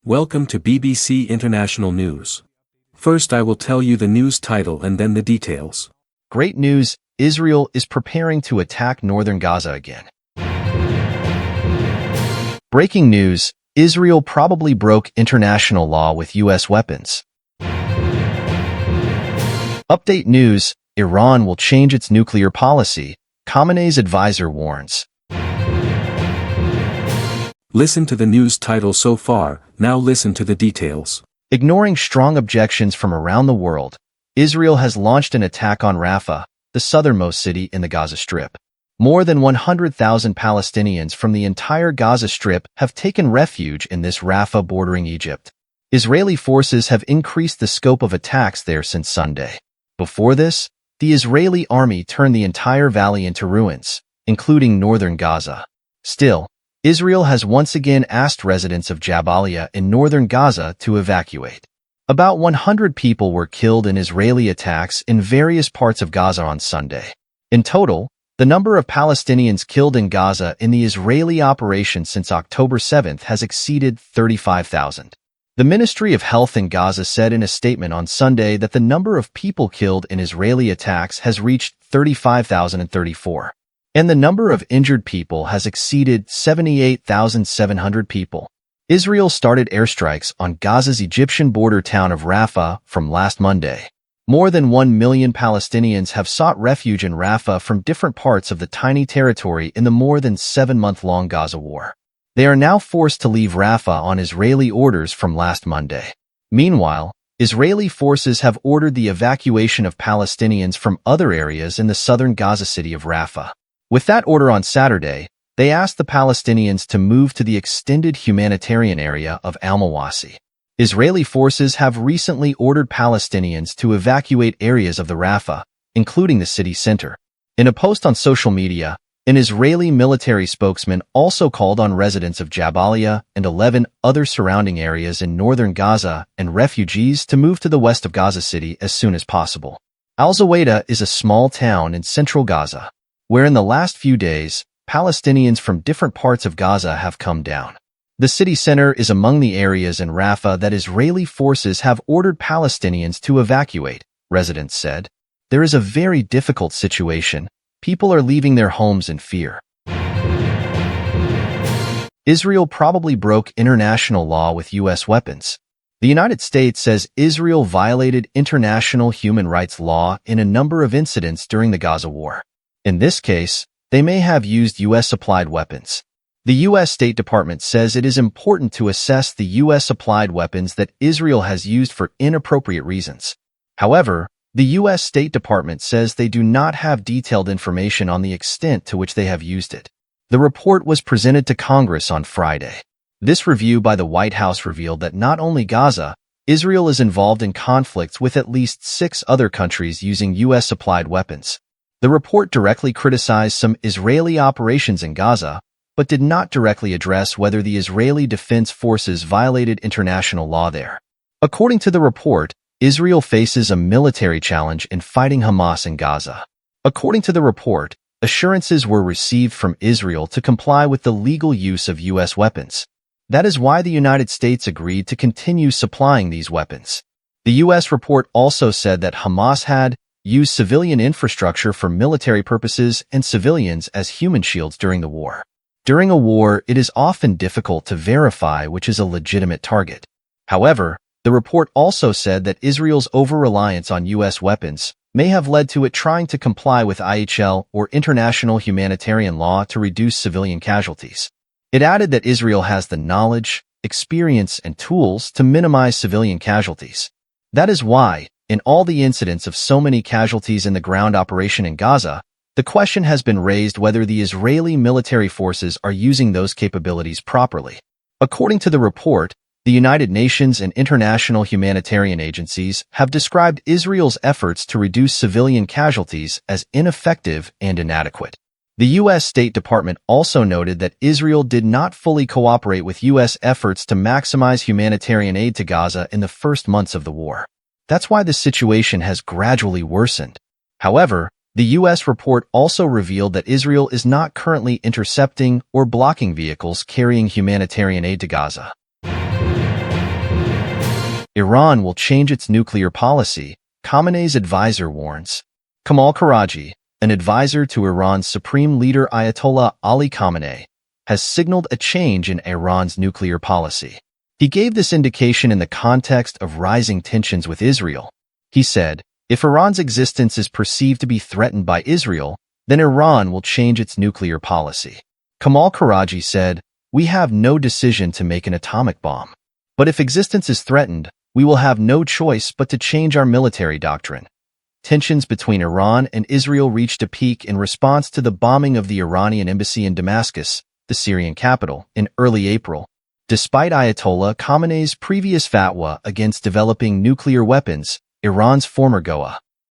Welcome to BBC International News. First I will tell you the news title and then the details. Great news, Israel is preparing to attack northern Gaza again. Breaking news, Israel probably broke international law with U.S. weapons. Update news, Iran will change its nuclear policy, Khamenei's advisor warns. Listen to the news title so far, now listen to the details. Ignoring strong objections from around the world, Israel has launched an attack on Rafah, the southernmost city in the Gaza Strip. More than 100,000 Palestinians from the entire Gaza Strip have taken refuge in this Rafah bordering Egypt. Israeli forces have increased the scope of attacks there since Sunday. Before this, the Israeli army turned the entire valley into ruins, including northern Gaza. Still, Israel has once again asked residents of Jabalia in northern Gaza to evacuate. About 100 people were killed in Israeli attacks in various parts of Gaza on Sunday. In total, the number of Palestinians killed in Gaza in the Israeli operation since October 7th has exceeded 35,000. The Ministry of Health in Gaza said in a statement on Sunday that the number of people killed in Israeli attacks has reached 35,034. And the number of injured people has exceeded 78,700 people. Israel started airstrikes on Gaza's Egyptian border town of Rafah from last Monday. More than 1 million Palestinians have sought refuge in Rafah from different parts of the tiny territory in the more than 7-month-long Gaza war. They are now forced to leave Rafah on Israeli orders from last Monday. Meanwhile, Israeli forces have ordered the evacuation of Palestinians from other areas in the southern Gaza city of Rafah. With that order on Saturday, they asked the Palestinians to move to the extended humanitarian area of Al-Mawasi. Israeli forces have recently ordered Palestinians to evacuate areas of the Rafah, including the city center. In a post on social media, an Israeli military spokesman also called on residents of Jabalia and 11 other surrounding areas in northern Gaza and refugees to move to the west of Gaza City as soon as possible. Al-Zawada is a small town in central Gaza, where in the last few days, Palestinians from different parts of Gaza have come down. The city center is among the areas in Rafah that Israeli forces have ordered Palestinians to evacuate, residents said. There is a very difficult situation. People are leaving their homes in fear. Israel probably broke international law with U.S. weapons. The United States says Israel violated international human rights law in a number of incidents during the Gaza war. In this case, they may have used U.S.-supplied weapons. The U.S. State Department says it is important to assess the U.S.-supplied weapons that Israel has used for inappropriate reasons. However, the U.S. State Department says they do not have detailed information on the extent to which they have used it. The report was presented to Congress on Friday. This review by the White House revealed that not only Gaza, Israel is involved in conflicts with at least 6 other countries using U.S.-supplied weapons. The report directly criticized some Israeli operations in Gaza, but did not directly address whether the Israeli Defense Forces violated international law there. According to the report, Israel faces a military challenge in fighting Hamas in Gaza. According to the report, assurances were received from Israel to comply with the legal use of U.S. weapons. That is why the United States agreed to continue supplying these weapons. The U.S. report also said that Hamas had used civilian infrastructure for military purposes and civilians as human shields during the war. During a war, it is often difficult to verify which is a legitimate target. However, the report also said that Israel's over-reliance on U.S. weapons may have led to it trying to comply with IHL or international humanitarian law to reduce civilian casualties. It added that Israel has the knowledge, experience, and tools to minimize civilian casualties. That is why, in all the incidents of so many casualties in the ground operation in Gaza, the question has been raised whether the Israeli military forces are using those capabilities properly. According to the report, the United Nations and international humanitarian agencies have described Israel's efforts to reduce civilian casualties as ineffective and inadequate. The U.S. State Department also noted that Israel did not fully cooperate with U.S. efforts to maximize humanitarian aid to Gaza in the first months of the war. That's why the situation has gradually worsened. However, the U.S. report also revealed that Israel is not currently intercepting or blocking vehicles carrying humanitarian aid to Gaza. Iran will change its nuclear policy, Khamenei's advisor warns. Kamal Karaji, an advisor to Iran's supreme leader Ayatollah Ali Khamenei, has signaled a change in Iran's nuclear policy. He gave this indication in the context of rising tensions with Israel. He said, if Iran's existence is perceived to be threatened by Israel, then Iran will change its nuclear policy. Kamal Karaji said, we have no decision to make an atomic bomb. But if existence is threatened, we will have no choice but to change our military doctrine. Tensions between Iran and Israel reached a peak in response to the bombing of the Iranian embassy in Damascus, the Syrian capital, in early April. Despite Ayatollah Khamenei's previous fatwa against developing nuclear weapons, Iran's former Goa